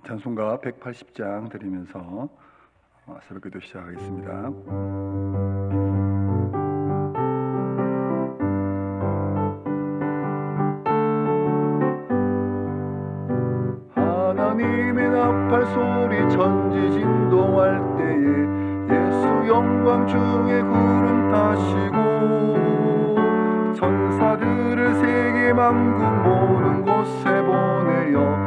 찬송가 180장 드리면서 새벽기도 시작하겠습니다. 하나님의 나팔 소리 천지 진동할 때에 예수 영광 중에 구름 타시고 천사들을 세계 만국 모든 곳에 보내어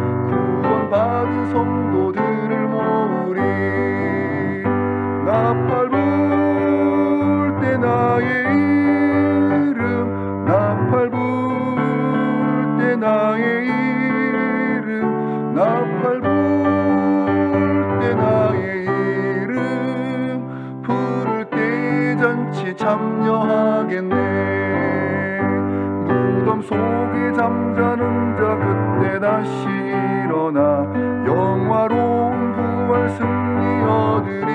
구원받은 성도들을 모으리. 나팔 불 때 나의 이름, 나팔 불 때 나의 이름, 나팔 불 때 나의 이름, 부를 때 잔치 참여하겠네. 무덤 속에 잠자는 자 그때 다시 일어나 영화로운 부활 승리 얻으리.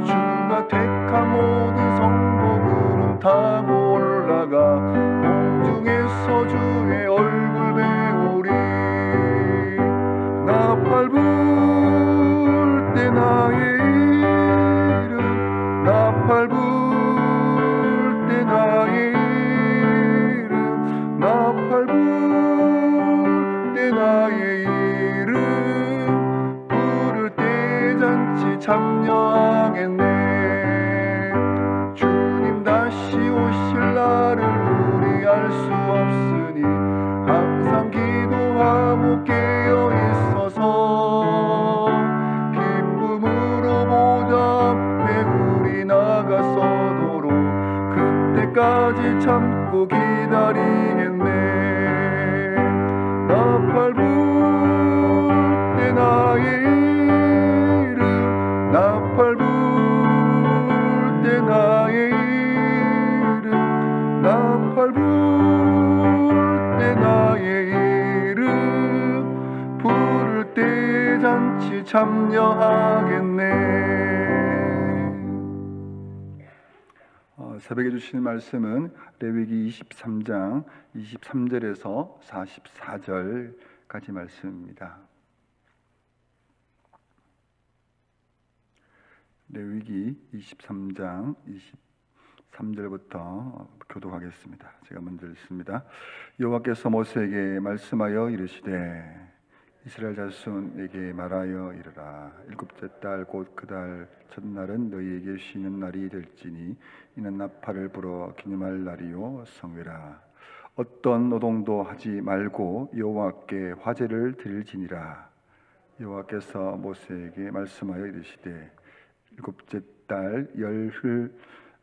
주가 택한 모든 성도 구름 타고 올라가 공중에서 주의 얼굴 배우리. 나팔 불 때 나의 이름, 나팔 불 때 나의 이름, 나팔 불 때 나의 이름, 부를 때 잔치 참여하겠네. 주님 다시 오실 날을 우리 알 수 없으니 항상 기도하고 깨어 있어서 기쁨으로 보좌 앞에 우리 나가서도록 그때까지 참고 기다리겠네. 나팔 불 때 나의 이름, 나팔 불 때 나의 이름, 나팔 불 때 나의 이름, 부를 때 잔치 참여하겠네. 새벽에 주신 말씀은 레위기 23장 23절에서 44절까지 말씀입니다. 레위기 23장 23절부터 교독하겠습니다. 제가 먼저 읽습니다. 여호와께서 모세에게 말씀하여 이르시되 이스라엘 자손에게 말하여 이르라. 일곱째 달 곧 그 달 첫날은 너희에게 쉬는 날이 될지니 이는 나팔을 불어 기념할 날이요 성회라. 어떤 노동도 하지 말고 여호와께 화제를 드릴지니라. 여호와께서 모세에게 말씀하여 이르시되 일곱째 달 열흘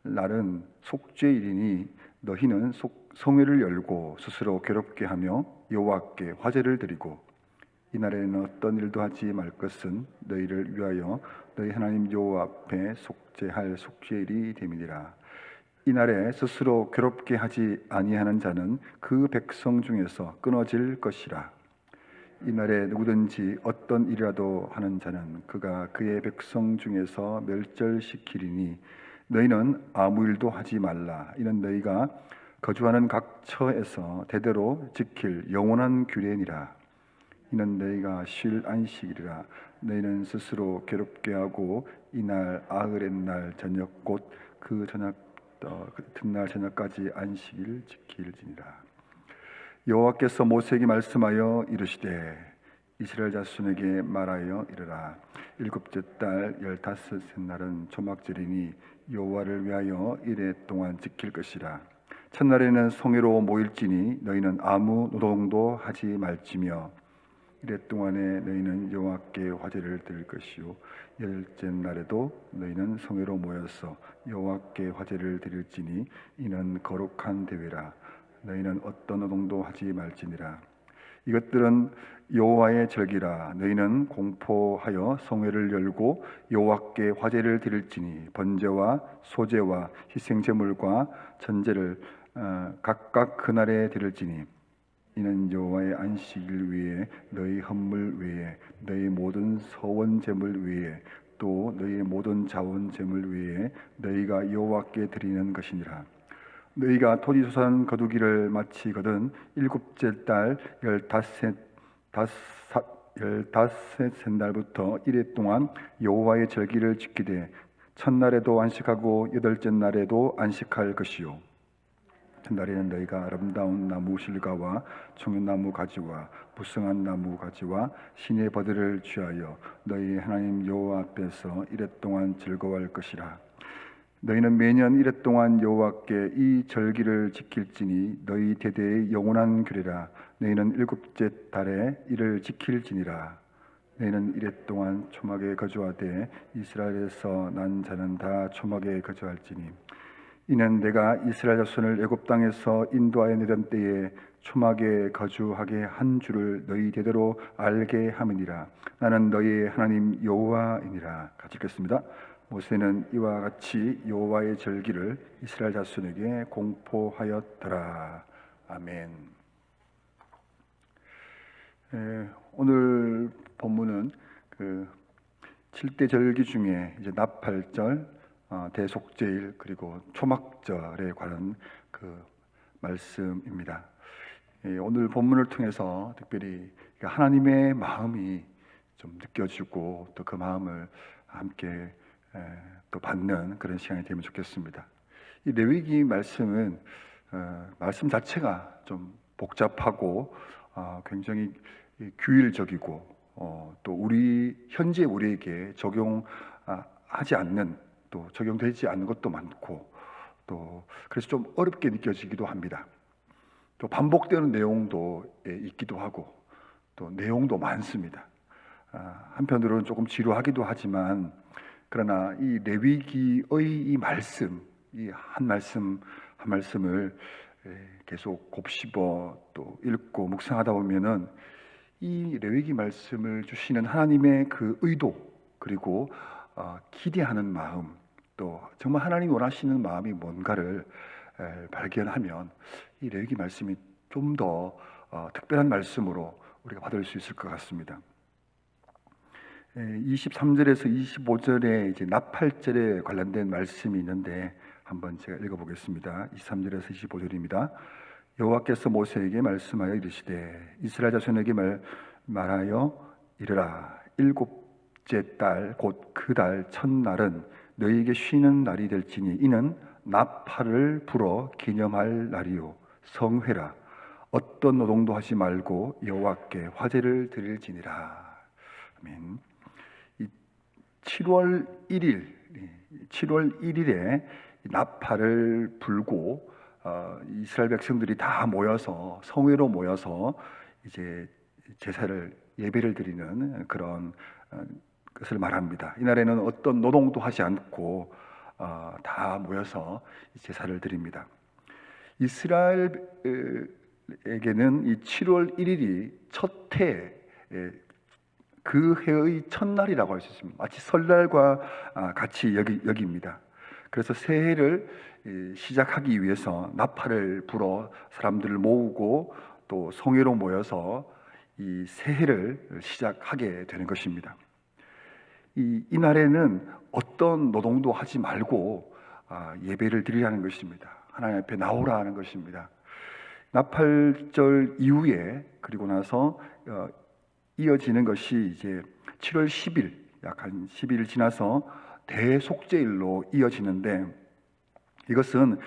날은 속죄일이니 너희는 성회를 열고 스스로 괴롭게 하며 여호와께 화제를 드리고 이날에는 어떤 일도 하지 말 것은 너희를 위하여 너희 하나님 여호와 앞에 속죄할 속죄일이 됨이니라. 이날에 스스로 괴롭게 하지 아니하는 자는 그 백성 중에서 끊어질 것이라. 이날에 누구든지 어떤 일이라도 하는 자는 그가 그의 백성 중에서 멸절시키리니 너희는 아무 일도 하지 말라. 이는 너희가 거주하는 각 처에서 대대로 지킬 영원한 규례니라. 이는 너희가 쉴 안식일이라. 너희는 스스로 괴롭게 하고 이날 아흐렛 날 저녁 곧 그 저녁 이튿날 저녁까지 안식일 지킬지니라. 여호와께서 모세에게 말씀하여 이르시되 이스라엘 자손에게 말하여 이르라. 일곱째 달 15째 날은 초막절이니 여호와를 위하여 이레 동안 지킬 것이라. 첫날에는 성회로 모일지니 너희는 아무 노동도 하지 말지며 이래 동안에 너희는 여호와께 화제를 드릴 것이요 열째 날에도 너희는 성회로 모여서 여호와께 화제를 드릴지니 이는 거룩한 대회라. 너희는 어떤 노동도 하지 말지니라. 이것들은 여호와의 절기라. 너희는 공포하여 성회를 열고 여호와께 화제를 드릴지니 번제와 소제와 희생제물과 전제를 각각 그날에 드릴지니 이는 여호와의 안식일 외에 너희 헌물 외에 너희 모든 서원 제물 외에 또 너희의 모든 자원 제물 외에 너희가 여호와께 드리는 것이니라. 너희가 토지소산 거두기를 마치거든 일곱째 달 15셋 날부터 이래 동안 여호와의 절기를 지키되 첫날에도 안식하고 여덟째 날에도 안식할 것이요 첫날에는 너희가 아름다운 나무 실과와 청년나무 가지와 무성한 나무 가지와 신의 버들을 취하여 너희 하나님 여호와 앞에서 이래 동안 즐거워할 것이라. 너희는 매년 이래 동안 여호와께 이 절기를 지킬지니 너희 대대의 영원한 규례라. 너희는 일곱째 달에 이를 지킬지니라. 너희는 이래 동안 초막에 거주하되 이스라엘에서 난 자는 다 초막에 거주할지니 이는 내가 이스라엘 자손을 애굽 땅에서 인도하여 내던 때에 초막에 거주하게 한 줄을 너희 대대로 알게 함이니라. 나는 너희의 하나님 여호와이니라. 같이 읽겠습니다. 모세는 이와 같이 여호와의 절기를 이스라엘 자손에게 공포하였더라. 아멘. 오늘 본문은 그 7대 절기 중에 이제 나팔절, 대속제일 그리고 초막절에 관한 그 말씀입니다. 오늘 본문을 통해서 특별히 하나님의 마음이 좀 느껴지고 또 그 마음을 함께 또 받는 그런 시간이 되면 좋겠습니다. 이 레위기 말씀은 말씀 자체가 좀 복잡하고 굉장히 규율적이고 또 현재 우리에게 적용하지 않는 또 적용되지 않는 것도 많고 또 그래서 좀 어렵게 느껴지기도 합니다. 또 반복되는 내용도 있기도 하고 또 내용도 많습니다. 한편으로는 조금 지루하기도 하지만 그러나 이 레위기의 이 말씀, 이 한 말씀 한 말씀을 계속 곱씹어 또 읽고 묵상하다 보면은 이 레위기 말씀을 주시는 하나님의 그 의도 그리고 기대하는 마음 또 정말 하나님이 원하시는 마음이 뭔가를 발견하면 이 레위기 말씀이 좀 더 특별한 말씀으로 우리가 받을 수 있을 것 같습니다. 23절에서 25절에 이제 나팔절에 관련된 말씀이 있는데 한번 제가 읽어보겠습니다. 23절에서 25절입니다. 여호와께서 모세에게 말씀하여 이르시되 이스라엘 자손에게 말하여 이르라. 일곱째 달 곧 그 달 첫날은 너희에게 쉬는 날이 될지니 이는 나팔을 불어 기념할 날이요 성회라. 어떤 노동도 하지 말고 여호와께 화제를 드릴지니라. 아멘. 7월 1일에 나팔을 불고 이스라엘 백성들이 다 모여서 성회로 모여서 이제 제사를 예배를 드리는 그런 것을 말합니다. 이날에는 어떤 노동도 하지 않고 다 모여서 제사를 드립니다. 이스라엘에게는 이 7월 1일이 첫 해, 그 해의 첫날이라고 할 수 있습니다. 마치 설날과 같이 여깁니다. 그래서 새해를 시작하기 위해서 나팔을 불어 사람들을 모으고 또 성회로 모여서 이 새해를 시작하게 되는 것입니다. 이 날에는 어떤 노동도 하지 말고 예배를 드리라는 것입니다. 하나님 앞에 나오라는 것입니다. 나팔절 이후에 그리고 나서 이어지는 것이 이제 7월 10일, 약 한 10일 지나서 대속제일로 이어지는데 이것은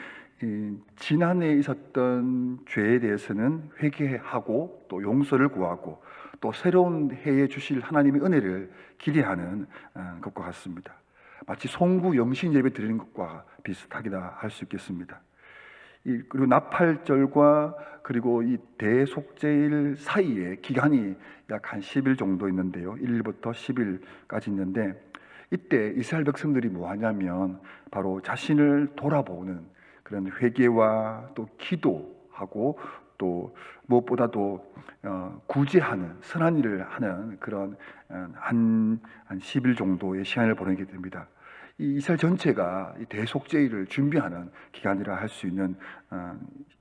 지난해에 있었던 죄에 대해서는 회개하고 또 용서를 구하고 또 새로운 해에 주실 하나님의 은혜를 기대하는 것과 같습니다. 마치 송구 영신 예배 드리는 것과 비슷하기다 할 수 있겠습니다. 그리고 나팔절과 그리고 이 대속제일 사이에 기간이 약 한 10일 정도 있는데요. 1일부터 10일까지 있는데 이때 이스라엘 백성들이 뭐 하냐면 바로 자신을 돌아보는 그런 회개와 또 기도하고 또 무엇보다도 구제하는 선한 일을 하는 그런 한 10일 정도의 시간을 보내게 됩니다. 이 이스라엘 전체가 이 대속제일을 준비하는 기간이라 할 수 있는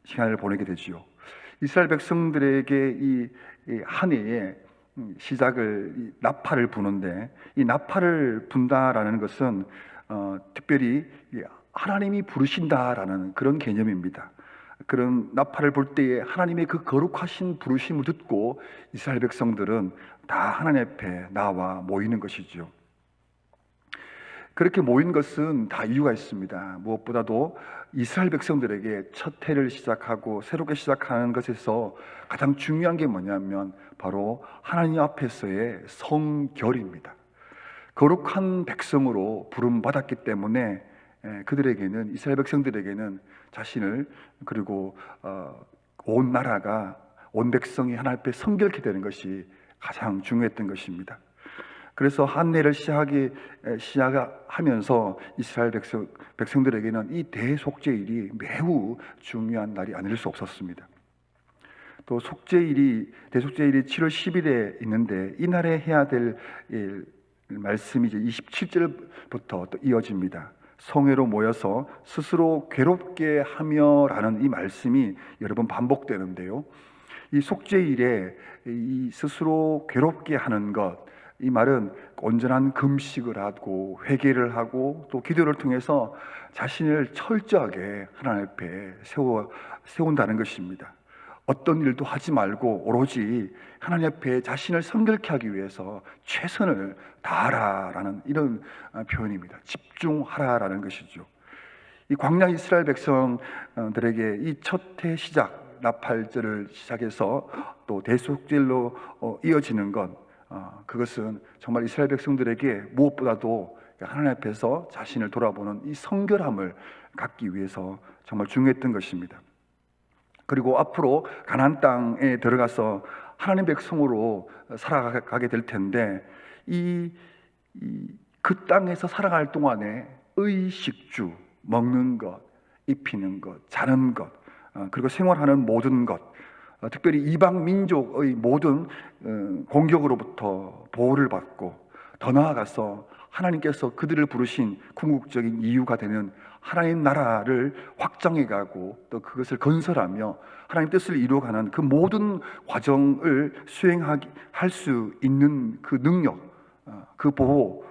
시간을 보내게 되지요. 이스라엘 백성들에게 이 한 해의 시작을 나팔을 부는데 이 나팔을 분다라는 것은 특별히 하나님이 부르신다라는 그런 개념입니다. 그런 나팔을 불 때에 하나님의 그 거룩하신 부르심을 듣고 이스라엘 백성들은 다 하나님 앞에 나와 모이는 것이죠. 그렇게 모인 것은 다 이유가 있습니다. 무엇보다도 이스라엘 백성들에게 첫 해를 시작하고 새롭게 시작하는 것에서 가장 중요한 게 뭐냐면 바로 하나님 앞에서의 성결입니다. 거룩한 백성으로 부름받았기 때문에 그들에게는, 이스라엘 백성들에게는 자신을, 그리고 온 나라가, 온 백성이 하나님 앞에 성결케 되는 것이 가장 중요했던 것입니다. 그래서 한 해를 시작하면서 이스라엘 백성들에게는 이 대속죄일이 매우 중요한 날이 아닐 수 없었습니다. 또 대속죄일이 7월 10일에 있는데 이날에 해야 될 말씀이 이제 27절부터 또 이어집니다. 성회로 모여서 스스로 괴롭게 하며라는 이 말씀이 여러 번 반복되는데요. 이 속죄일에 이 스스로 괴롭게 하는 것, 이 말은 온전한 금식을 하고 회개를 하고 또 기도를 통해서 자신을 철저하게 하나님 앞에 세운다는 것입니다. 어떤 일도 하지 말고 오로지 하나님 앞에 자신을 성결케 하기 위해서 최선을 다하라라는 이런 표현입니다. 집중하라라는 것이죠. 이 광야 이스라엘 백성들에게 이 첫 해 시작, 나팔절을 시작해서 또 대속절로 이어지는 것, 그것은 정말 이스라엘 백성들에게 무엇보다도 하나님 앞에서 자신을 돌아보는 이 성결함을 갖기 위해서 정말 중요했던 것입니다. 그리고 앞으로 가나안 땅에 들어가서 하나님 백성으로 살아가게 될 텐데 그 땅에서 살아갈 동안에 의식주, 먹는 것, 입히는 것, 자는 것, 그리고 생활하는 모든 것, 특별히 이방 민족의 모든 공격으로부터 보호를 받고, 더 나아가서 하나님께서 그들을 부르신 궁극적인 이유가 되는 하나님 나라를 확장해가고 또 그것을 건설하며 하나님 뜻을 이루어가는 그 모든 과정을 수행할 수 있는 그 능력, 그 보호,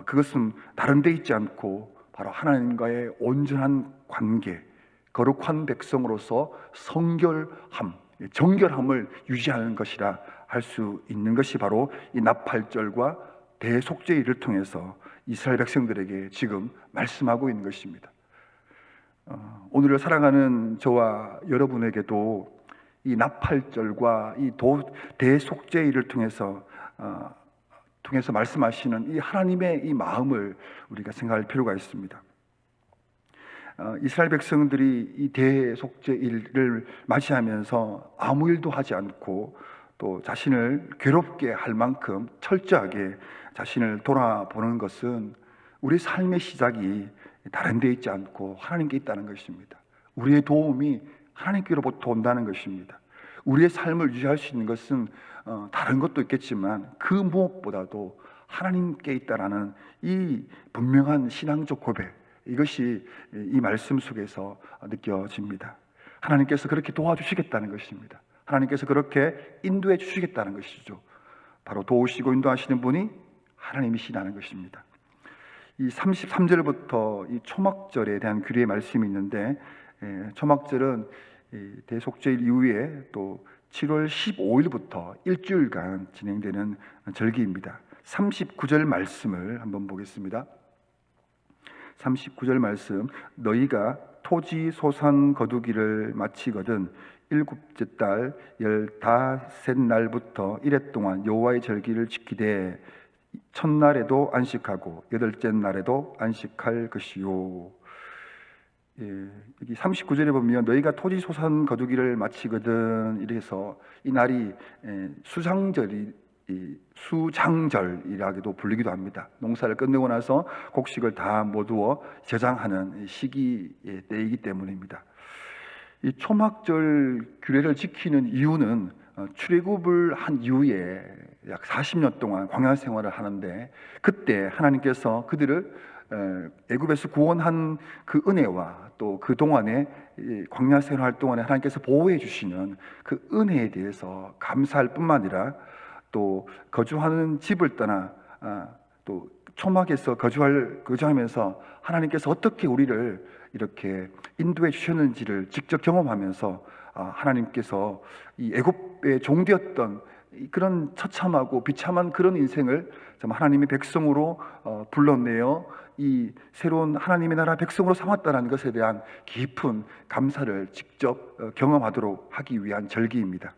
그것은 다른 데 있지 않고 바로 하나님과의 온전한 관계, 거룩한 백성으로서 성결함, 정결함을 유지하는 것이라 할 수 있는 것이 바로 이 나팔절과 대속죄일을 통해서 이스라엘 백성들에게 지금 말씀하고 있는 것입니다. 오늘을 살아가는 저와 여러분에게도 이 나팔절과 이 대속죄일을 통해서 말씀하시는 이 하나님의 이 마음을 우리가 생각할 필요가 있습니다. 이스라엘 백성들이 이 대속죄일을 맞이하면서 아무 일도 하지 않고 또 자신을 괴롭게 할 만큼 철저하게 자신을 돌아보는 것은 우리 삶의 시작이 다른 데 있지 않고 하나님께 있다는 것입니다. 우리의 도움이 하나님께로부터 온다는 것입니다. 우리의 삶을 유지할 수 있는 것은 다른 것도 있겠지만 그 무엇보다도 하나님께 있다라는 이 분명한 신앙적 고백, 이것이 이 말씀 속에서 느껴집니다. 하나님께서 그렇게 도와주시겠다는 것입니다. 하나님께서 그렇게 인도해 주시겠다는 것이죠. 바로 도우시고 인도하시는 분이 하나님이시라는 것입니다. 이 33절부터 이 초막절에 대한 규례의 말씀이 있는데, 초막절은 대속죄일 이후에 또 7월 15일부터 일주일간 진행되는 절기입니다. 39절 말씀을 한번 보겠습니다. 39절 말씀, 너희가 토지 소산 거두기를 마치거든 일곱째 달 15날부터 이래 동안 여호와의 절기를 지키되 첫날에도 안식하고 여덟째 날에도 안식할 것이요. 여기 39절에 보면 너희가 토지 소산 거두기를 마치거든 이래서 이 날이 수장절이라고도 불리기도 합니다. 농사를 끝내고 나서 곡식을 다 모두어 저장하는 시기의 때이기 때문입니다. 이 초막절 규례를 지키는 이유는 출애굽을 한 이후에 약 40년 동안 광야 생활을 하는데, 그때 하나님께서 그들을 애굽에서 구원한 그 은혜와 또 그 동안에 광야 생활 동안에 하나님께서 보호해 주시는 그 은혜에 대해서 감사할 뿐만 아니라 또 거주하는 집을 떠나 또 초막에서 거주하면서 하나님께서 어떻게 우리를 이렇게 인도해 주셨는지를 직접 경험하면서 하나님께서 이 애굽의 종되었던 그런 처참하고 비참한 그런 인생을 하나님의 백성으로 불러내어 이 새로운 하나님의 나라 백성으로 삼았다는 것에 대한 깊은 감사를 직접 경험하도록 하기 위한 절기입니다.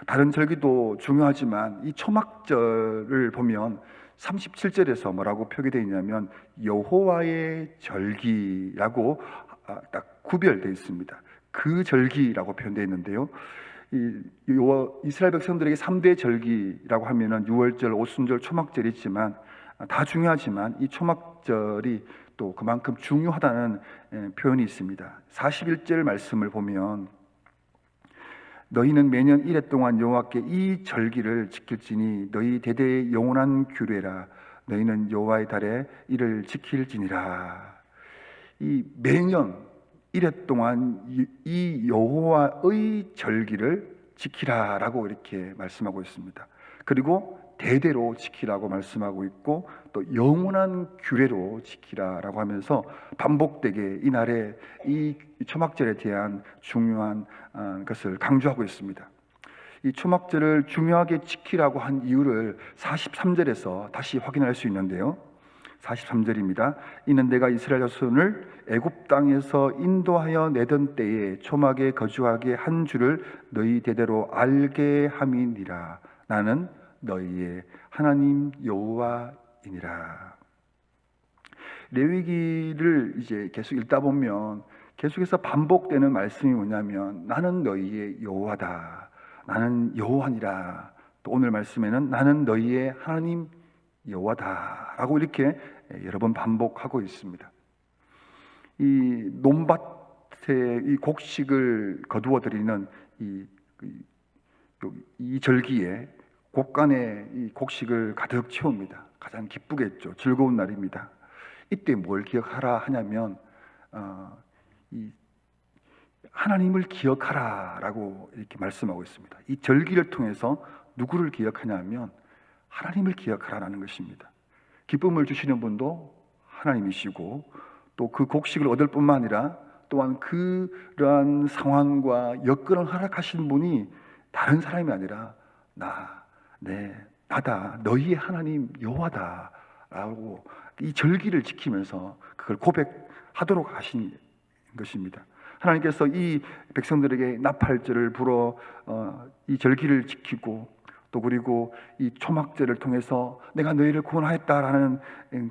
다른 절기도 중요하지만 이 초막절을 보면 37절에서 뭐라고 표기되어 있냐면 여호와의 절기라고 딱 구별되어 있습니다. 그 절기라고 표현되어 있는데요, 이스라엘 백성들에게 3대 절기라고 하면은 유월절, 오순절, 초막절이 있지만 다 중요하지만 이 초막절이 또 그만큼 중요하다는 표현이 있습니다. 41절 말씀을 보면 너희는 매년 이래 동안 여호와께 이 절기를 지킬지니 너희 대대의 영원한 규례라. 너희는 여호와의 달에 이를 지킬지니라. 이 매년 이래 동안 이 여호와의 절기를 지키라라고 이렇게 말씀하고 있습니다. 그리고 대대로 지키라고 말씀하고 있고 또 영원한 규례로 지키라라고 하면서 반복되게 이날에 이 초막절에 대한 중요한 것을 강조하고 있습니다. 이 초막절을 중요하게 지키라고 한 이유를 43절에서 다시 확인할 수 있는데요, 43절입니다. 이는 내가 이스라엘 자손을 애굽 땅에서 인도하여 내던 때에 초막에 거주하게 한 줄을 너희 대대로 알게 함이니라. 나는 너희의 하나님 여호와이니라. 레위기를 이제 계속 읽다 보면 계속해서 반복되는 말씀이 뭐냐면 나는 너희의 여호와다, 나는 여호와니라. 또 오늘 말씀에는 나는 너희의 하나님 여호와다라고 이렇게 여러 번 반복하고 있습니다. 이 논밭에 이 곡식을 거두어 드리는 이 절기에 곡간에 이 곡식을 가득 채웁니다. 가장 기쁘겠죠. 즐거운 날입니다. 이때 뭘 기억하라 하냐면 이 하나님을 기억하라라고 이렇게 말씀하고 있습니다. 이 절기를 통해서 누구를 기억하냐면 하나님을 기억하라는 것입니다. 기쁨을 주시는 분도 하나님이시고 또 그 곡식을 얻을 뿐만 아니라 또한 그러한 상황과 여건을 허락하신 분이 다른 사람이 아니라 나다, 너희의 하나님 여호와다 라고 이 절기를 지키면서 그걸 고백하도록 하신 것입니다. 하나님께서 이 백성들에게 나팔절을 불어 이 절기를 지키고 또 그리고 이 초막절을 통해서 내가 너희를 구원하였다라는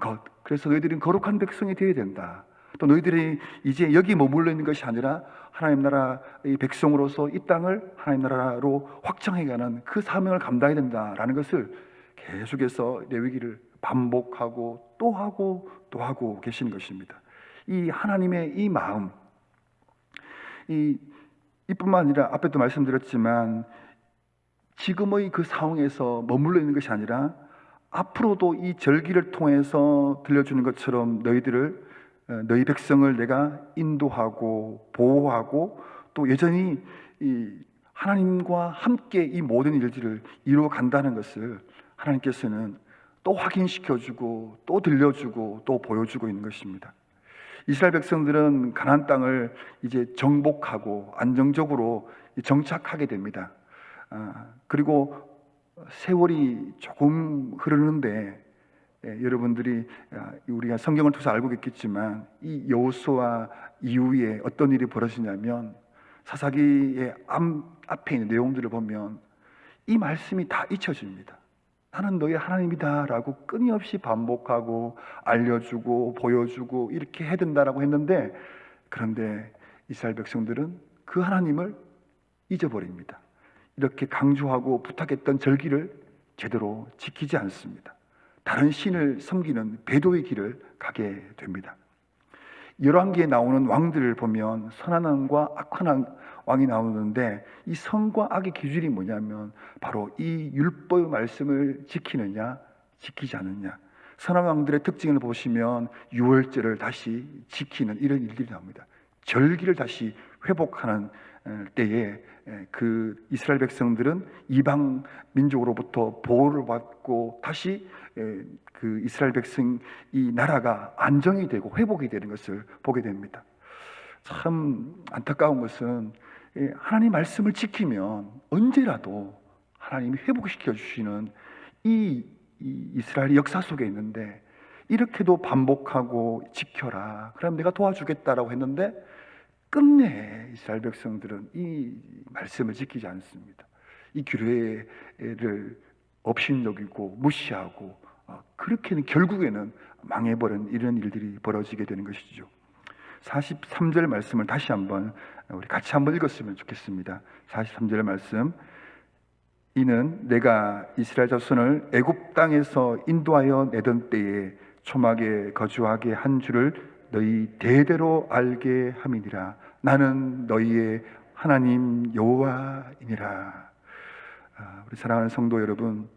것, 그래서 너희들은 거룩한 백성이 되어야 된다. 또 너희들이 이제 여기 머물러 있는 것이 아니라 하나님 나라의 백성으로서 이 땅을 하나님 나라로 확장해가는 그 사명을 감당해야 된다라는 것을 계속해서 레위기를 반복하고 또 하고 또 하고 계신 것입니다. 이 하나님의 이 마음, 이뿐만 아니라 앞에도 말씀드렸지만 지금의 그 상황에서 머물러 있는 것이 아니라 앞으로도 이 절기를 통해서 들려주는 것처럼 너희 백성을 내가 인도하고 보호하고 또 여전히 이 하나님과 함께 이 모든 일들을 이루어 간다는 것을 하나님께서는 또 확인시켜주고 또 들려주고 또 보여주고 있는 것입니다. 이스라엘 백성들은 가나안 땅을 이제 정복하고 안정적으로 정착하게 됩니다. 그리고 세월이 조금 흐르는데 여러분들이 우리가 성경을 통해서 알고 있겠지만 이 여호수아 이후에 어떤 일이 벌어지냐면 사사기의 앞에 있는 내용들을 보면 이 말씀이 다 잊혀집니다. 나는 너의 하나님이다 라고 끊임없이 반복하고 알려주고 보여주고 이렇게 해야 된다라고 했는데, 그런데 이스라엘 백성들은 그 하나님을 잊어버립니다. 이렇게 강조하고 부탁했던 절기를 제대로 지키지 않습니다. 다른 신을 섬기는 배도의 길을 가게 됩니다. 열왕기에 나오는 왕들을 보면 선한 왕과 악한 왕이 나오는데 이 선과 악의 기준이 뭐냐면 바로 이 율법의 말씀을 지키느냐 지키지 않느냐. 선한 왕들의 특징을 보시면 유월절을 다시 지키는 이런 일들이 나옵니다. 절기를 다시 회복하는 때에 그 이스라엘 백성들은 이방 민족으로부터 보호를 받고 다시 그 이스라엘 백성 이 나라가 안정이 되고 회복이 되는 것을 보게 됩니다. 참 안타까운 것은 하나님 말씀을 지키면 언제라도 하나님이 회복시켜 주시는 이 이스라엘의 역사 속에 있는데, 이렇게도 반복하고 지켜라, 그럼 내가 도와주겠다라고 했는데 끝내 이스라엘 백성들은 이 말씀을 지키지 않습니다. 이 규례를 업신여기고 무시하고 그렇게는 결국에는 망해버린 이런 일들이 벌어지게 되는 것이죠. 43절 말씀을 다시 한번 우리 같이 한번 읽었으면 좋겠습니다. 43절 말씀. 이는 내가 이스라엘 자손을 애굽 땅에서 인도하여 내던 때에 초막에 거주하게 한 줄을 너희 대대로 알게 함이니라. 나는 너희의 하나님 여호와이니라. 우리 사랑하는 성도 여러분,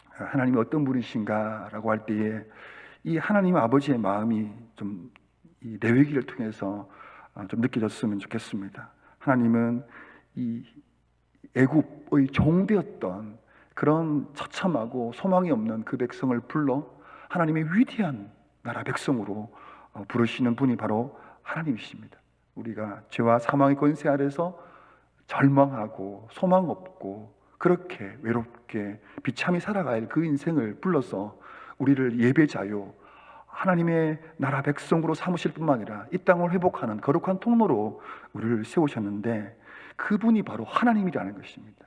하나님이 어떤 분이신가라고 할 때에 이 하나님 아버지의 마음이 좀 이 레위기를 통해서 좀 느껴졌으면 좋겠습니다. 하나님은 이 애굽의 종되었던 그런 처참하고 소망이 없는 그 백성을 불러 하나님의 위대한 나라 백성으로 부르시는 분이 바로 하나님이십니다. 우리가 죄와 사망의 권세 아래서 절망하고 소망 없고 그렇게 외롭게 비참히 살아갈 그 인생을 불러서 우리를 예배자요 하나님의 나라 백성으로 삼으실 뿐만 아니라 이 땅을 회복하는 거룩한 통로로 우리를 세우셨는데, 그분이 바로 하나님이라는 것입니다.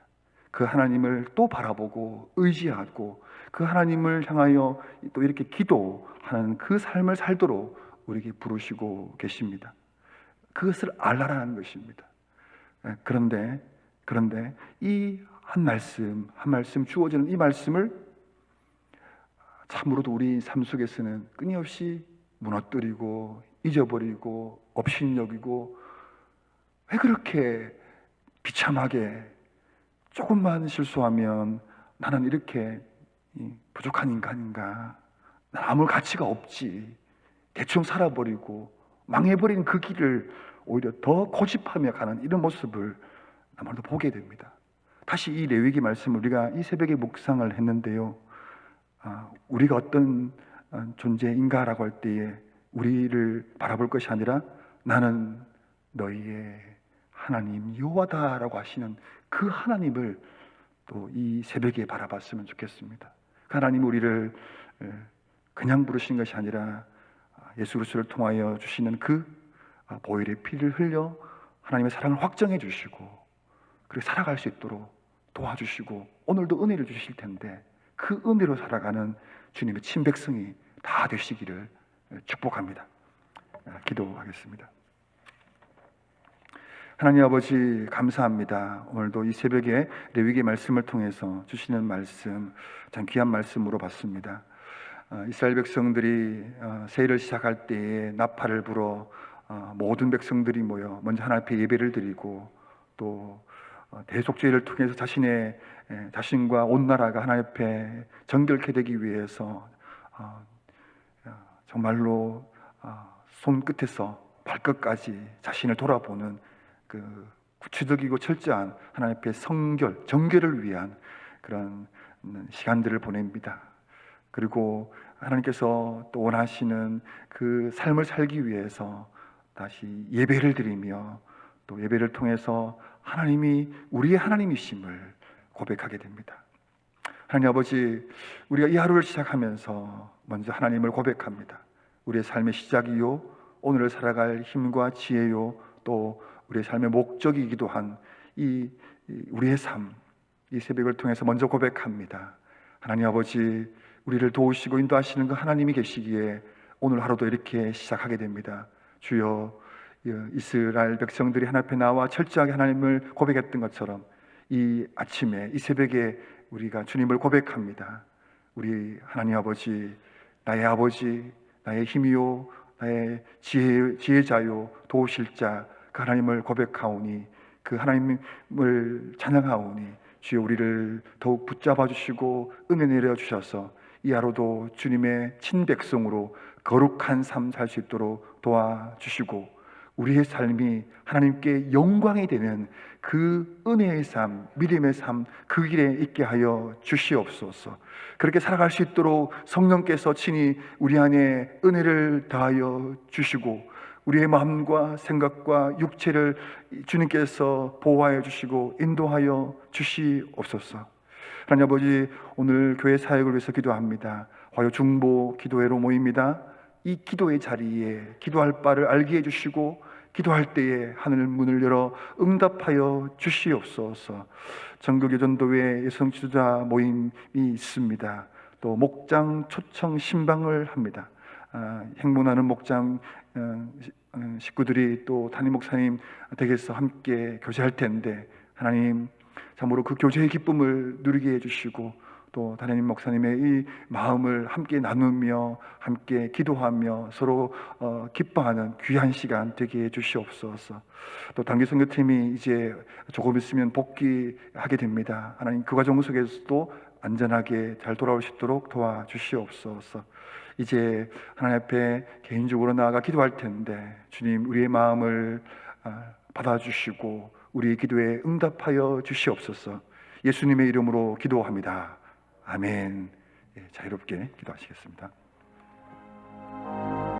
그 하나님을 또 바라보고 의지하고 그 하나님을 향하여 또 이렇게 기도하는 그 삶을 살도록 우리에게 부르시고 계십니다. 그것을 알라라는 것입니다. 그런데 이 한 말씀 주어지는 이 말씀을 참으로도 우리 삶 속에서는 끊임없이 무너뜨리고 잊어버리고 업신여기고, 왜 그렇게 비참하게 조금만 실수하면 나는 이렇게 부족한 인간인가, 난 아무 가치가 없지, 대충 살아버리고 망해버린 그 길을 오히려 더 고집하며 가는 이런 모습을 아무래도 보게 됩니다. 다시 이 레위기 말씀을 우리가 이 새벽에 묵상을 했는데요, 우리가 어떤 존재인가라고 할 때에 우리를 바라볼 것이 아니라 나는 너희의 하나님 여호와다라고 하시는 그 하나님을 또 이 새벽에 바라봤으면 좋겠습니다. 그 하나님 우리를 그냥 부르시는 것이 아니라 예수 그리스도를 통하여 주시는 그 보혈의 피를 흘려 하나님의 사랑을 확정해 주시고 그리고 살아갈 수 있도록 도와주시고 오늘도 은혜를 주실 텐데, 그 은혜로 살아가는 주님의 친백성이 다 되시기를 축복합니다. 기도하겠습니다. 하나님 아버지 감사합니다. 오늘도 이 새벽에 레위기 말씀을 통해서 주시는 말씀 참 귀한 말씀으로 봤습니다. 이스라엘 백성들이 세일을 시작할 때에 나팔을 불어 모든 백성들이 모여 먼저 하나님 앞에 예배를 드리고, 또 대속죄를 통해서 자신과 온 나라가 하나님 앞에 정결케 되기 위해서 정말로 손끝에서 발끝까지 자신을 돌아보는 그 구체적이고 철저한 하나님 앞에 성결, 정결을 위한 그런 시간들을 보냅니다. 그리고 하나님께서 또 원하시는 그 삶을 살기 위해서 다시 예배를 드리며 또 예배를 통해서 하나님이 우리의 하나님이심을 고백하게 됩니다. 하나님 아버지, 우리가 이 하루를 시작하면서 먼저 하나님을 고백합니다. 우리의 삶의 시작이요, 오늘을 살아갈 힘과 지혜요, 또 우리의 삶의 목적이기도 한 이 우리의 삶, 이 새벽을 통해서 먼저 고백합니다. 하나님 아버지, 우리를 도우시고 인도하시는 그 하나님이 계시기에 오늘 하루도 이렇게 시작하게 됩니다. 주여, 이스라엘 백성들이 하나님 앞에 나와 철저하게 하나님을 고백했던 것처럼 이 아침에, 이 새벽에 우리가 주님을 고백합니다. 우리 하나님 아버지, 나의 힘이요, 나의 지혜자요, 도우실 자, 그 하나님을 고백하오니, 그 하나님을 찬양하오니, 주여 우리를 더욱 붙잡아 주시고 은혜 내려 주셔서 이 하루도 주님의 친백성으로 거룩한 삶 살 수 있도록 도와주시고, 우리의 삶이 하나님께 영광이 되는 그 은혜의 삶, 믿음의 삶, 그 길에 있게 하여 주시옵소서. 그렇게 살아갈 수 있도록 성령께서 친히 우리 안에 은혜를 더하여 주시고, 우리의 마음과 생각과 육체를 주님께서 보호하여 주시고 인도하여 주시옵소서. 하나님 아버지, 오늘 교회 사역을 위해서 기도합니다. 화요 중보 기도회로 모입니다. 이 기도의 자리에 기도할 바를 알게 해주시고, 기도할 때에 하늘 문을 열어 응답하여 주시옵소서. 전국예전도회 여성지도자 모임이 있습니다. 또 목장 초청 신방을 합니다. 행문하는 목장 식구들이 또 담임 목사님 댁에서 함께 교제할 텐데, 하나님 참으로 그 교제의 기쁨을 누리게 해주시고, 또 담임 목사님의 이 마음을 함께 나누며 함께 기도하며 서로 기뻐하는 귀한 시간 되게 해 주시옵소서. 또 단기 선교팀이 이제 조금 있으면 복귀하게 됩니다. 하나님 그 과정 속에서도 안전하게 잘 돌아올 수 있도록 도와주시옵소서. 이제 하나님 앞에 개인적으로 나아가 기도할 텐데, 주님 우리의 마음을 받아주시고 우리의 기도에 응답하여 주시옵소서. 예수님의 이름으로 기도합니다. 아멘. 자유롭게 기도하시겠습니다.